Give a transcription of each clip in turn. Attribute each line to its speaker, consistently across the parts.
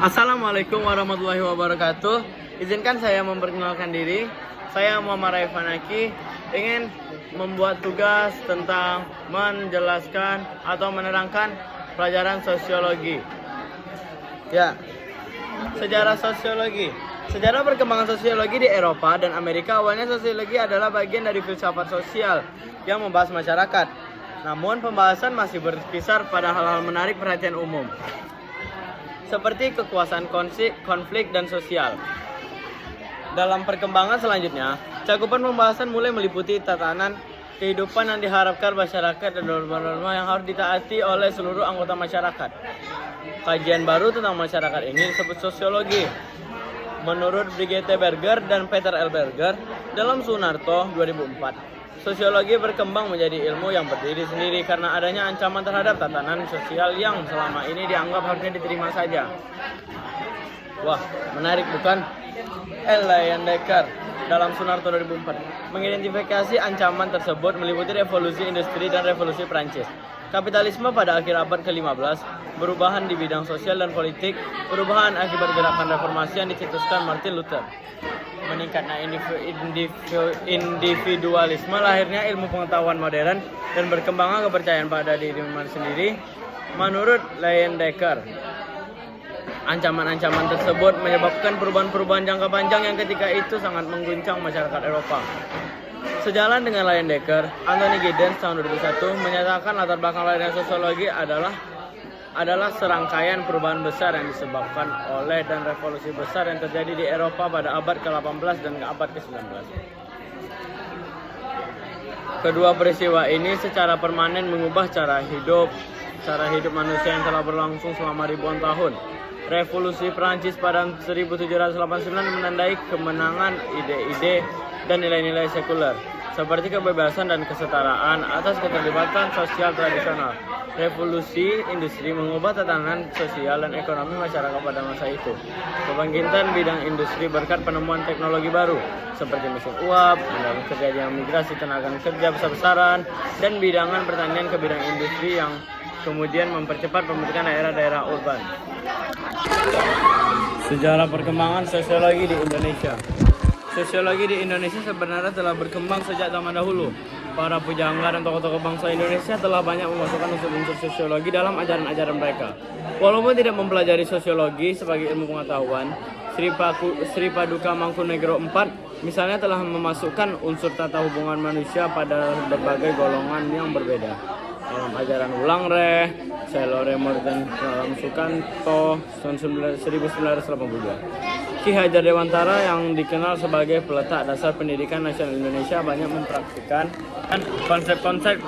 Speaker 1: Assalamualaikum warahmatullahi wabarakatuh. Izinkan saya memperkenalkan diri. Saya Muhammad Raifanaki, ingin membuat tugas tentang menjelaskan atau menerangkan pelajaran sosiologi. Ya, sejarah sosiologi. Sejarah perkembangan sosiologi di Eropa dan Amerika. Awalnya sosiologi adalah bagian dari filsafat sosial yang membahas masyarakat. Namun pembahasan masih berkisar pada hal-hal menarik perhatian umum, seperti kekuasaan, konflik, dan sosial. Dalam perkembangan selanjutnya, cakupan pembahasan mulai meliputi tatanan kehidupan yang diharapkan masyarakat dan norma-norma yang harus ditaati oleh seluruh anggota masyarakat. Kajian baru tentang masyarakat ini disebut sosiologi. Menurut Brigitte Berger dan Peter L. Berger dalam Sunarto 2004, sosiologi berkembang menjadi ilmu yang berdiri sendiri karena adanya ancaman terhadap tatanan sosial yang selama ini dianggap harusnya diterima saja. Wah, menarik bukan? Leyendecker dalam Sunarto 2004 mengidentifikasi ancaman tersebut meliputi revolusi industri dan revolusi Prancis, kapitalisme pada akhir abad ke-15, perubahan di bidang sosial dan politik, perubahan akibat gerakan reformasi yang dicetuskan Martin Luther, meningkatnya individualisme, lahirnya ilmu pengetahuan modern, dan berkembangnya kepercayaan pada diri sendiri. Menurut Leyendecker, ancaman-ancaman tersebut menyebabkan perubahan-perubahan jangka panjang yang ketika itu sangat mengguncang masyarakat Eropa. Sejalan dengan Leyendecker, Anthony Giddens tahun 2001 menyatakan latar belakang lahirnya sosiologi adalah serangkaian perubahan besar yang disebabkan oleh dan revolusi besar yang terjadi di Eropa pada abad ke-18 dan abad ke-19. Kedua peristiwa ini secara permanen mengubah cara hidup manusia yang telah berlangsung selama ribuan tahun. Revolusi Prancis pada 1789 menandai kemenangan ide-ide dan nilai-nilai sekuler, seperti kebebasan dan kesetaraan atas keterlibatan sosial tradisional. Revolusi industri mengubah tatanan sosial dan ekonomi masyarakat pada masa itu. Kebangkitan bidang industri berkat penemuan teknologi baru, seperti mesin uap, mendorong terjadinya migrasi tenaga kerja besar-besaran, dan bidangan pertanian ke bidang industri yang kemudian mempercepat pembentukan daerah-daerah urban. Sejarah perkembangan sosiologi di Indonesia. Sosiologi di Indonesia sebenarnya telah berkembang sejak zaman dahulu. Para pujangga dan tokoh-tokoh bangsa Indonesia telah banyak memasukkan unsur-unsur sosiologi dalam ajaran-ajaran mereka. Walaupun tidak mempelajari sosiologi sebagai ilmu pengetahuan, Sri Paduka Mangkunegoro IV misalnya telah memasukkan unsur tata hubungan manusia pada berbagai golongan yang berbeda. Dalam ajaran Ulangreh, Selore Morgan dalam Sukanto tahun 1982. Ki Hajar Dewantara yang dikenal sebagai peletak dasar pendidikan nasional Indonesia banyak mempraktikkan konsep-konsep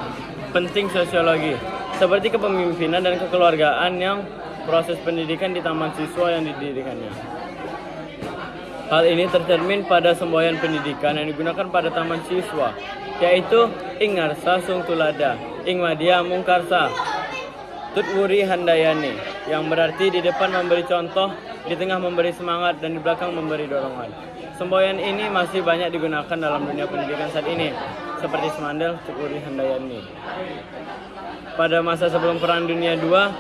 Speaker 1: penting sosiologi seperti kepemimpinan dan kekeluargaan yang proses pendidikan di taman siswa yang didirikannya. Hal ini tercermin pada semboyan pendidikan yang digunakan pada taman siswa, yaitu Ing Ngarsa Sung Tulada, Ing Madya Mungkarsa, Tut Wuri Handayani, yang berarti di depan memberi contoh, di tengah memberi semangat, dan di belakang memberi dorongan. Semboyan ini masih banyak digunakan dalam dunia pendidikan saat ini, seperti Semandel, Tut Wuri Handayani. Pada masa sebelum Perang Dunia II,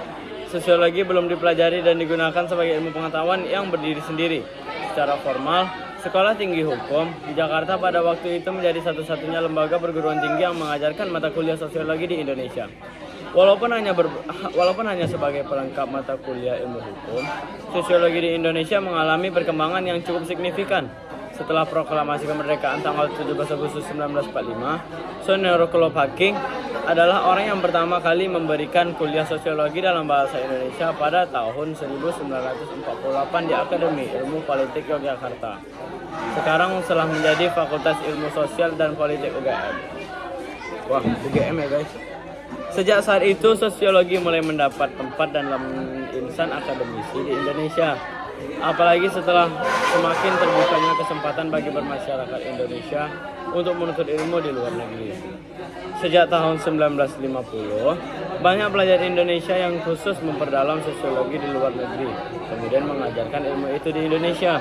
Speaker 1: sosiologi belum dipelajari dan digunakan sebagai ilmu pengetahuan yang berdiri sendiri. Secara formal, Sekolah Tinggi Hukum di Jakarta pada waktu itu menjadi satu-satunya lembaga perguruan tinggi yang mengajarkan mata kuliah sosiologi di Indonesia. Walaupun hanya sebagai pelengkap mata kuliah ilmu hukum, sosiologi di Indonesia mengalami perkembangan yang cukup signifikan. Setelah proklamasi kemerdekaan tanggal 17 Agustus 1945, Sonero Klop Haking adalah orang yang pertama kali memberikan kuliah sosiologi dalam bahasa Indonesia pada tahun 1948 di Akademi Ilmu Politik Yogyakarta. Sekarang telah menjadi Fakultas Ilmu Sosial dan Politik UGM. Wah, UGM ya guys. Sejak saat itu, sosiologi mulai mendapat tempat dalam insan akademisi di Indonesia. Apalagi setelah semakin terbukanya kesempatan bagi bermasyarakat Indonesia untuk menuntut ilmu di luar negeri. Sejak tahun 1950, banyak pelajar Indonesia yang khusus memperdalam sosiologi di luar negeri, kemudian mengajarkan ilmu itu di Indonesia.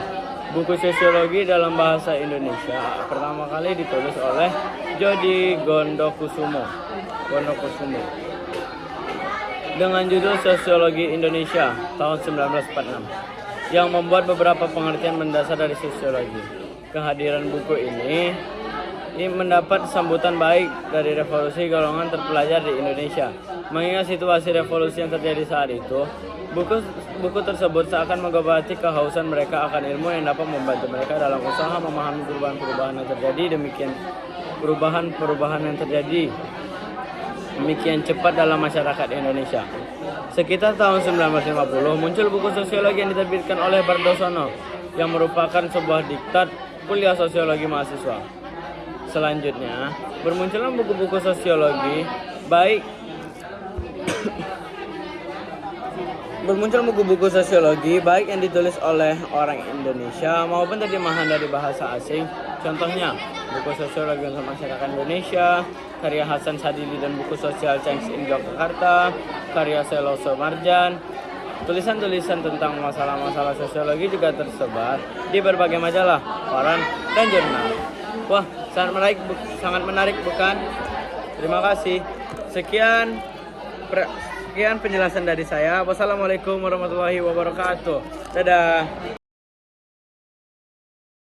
Speaker 1: Buku sosiologi dalam bahasa Indonesia pertama kali ditulis oleh Jody Gondokusumo. dengan judul Sosiologi Indonesia tahun 1946 yang membuat beberapa pengertian mendasar dari sosiologi. Kehadiran buku ini mendapat sambutan baik dari revolusi golongan terpelajar di Indonesia. Mengingat situasi revolusi yang terjadi saat itu, buku tersebut seakan mengobati kehausan mereka akan ilmu yang dapat membantu mereka dalam usaha memahami perubahan-perubahan yang terjadi demikian cepat dalam masyarakat Indonesia. Sekitar tahun 1950 muncul buku sosiologi yang diterbitkan oleh Bardosono yang merupakan sebuah diktat kuliah sosiologi mahasiswa. Selanjutnya, bermunculan buku-buku sosiologi baik yang ditulis oleh orang Indonesia maupun terjemahan dari bahasa asing. Contohnya, buku sosiologi untuk masyarakat Indonesia, karya Hasan Sadili dan buku sosial Change in Yogyakarta, karya Seloso Marjan. Tulisan-tulisan tentang masalah-masalah sosiologi juga tersebar di berbagai majalah, koran, dan jurnal. Wah, sangat menarik bukan? Terima kasih. Sekian penjelasan dari saya. Wassalamualaikum warahmatullahi wabarakatuh. Dadah.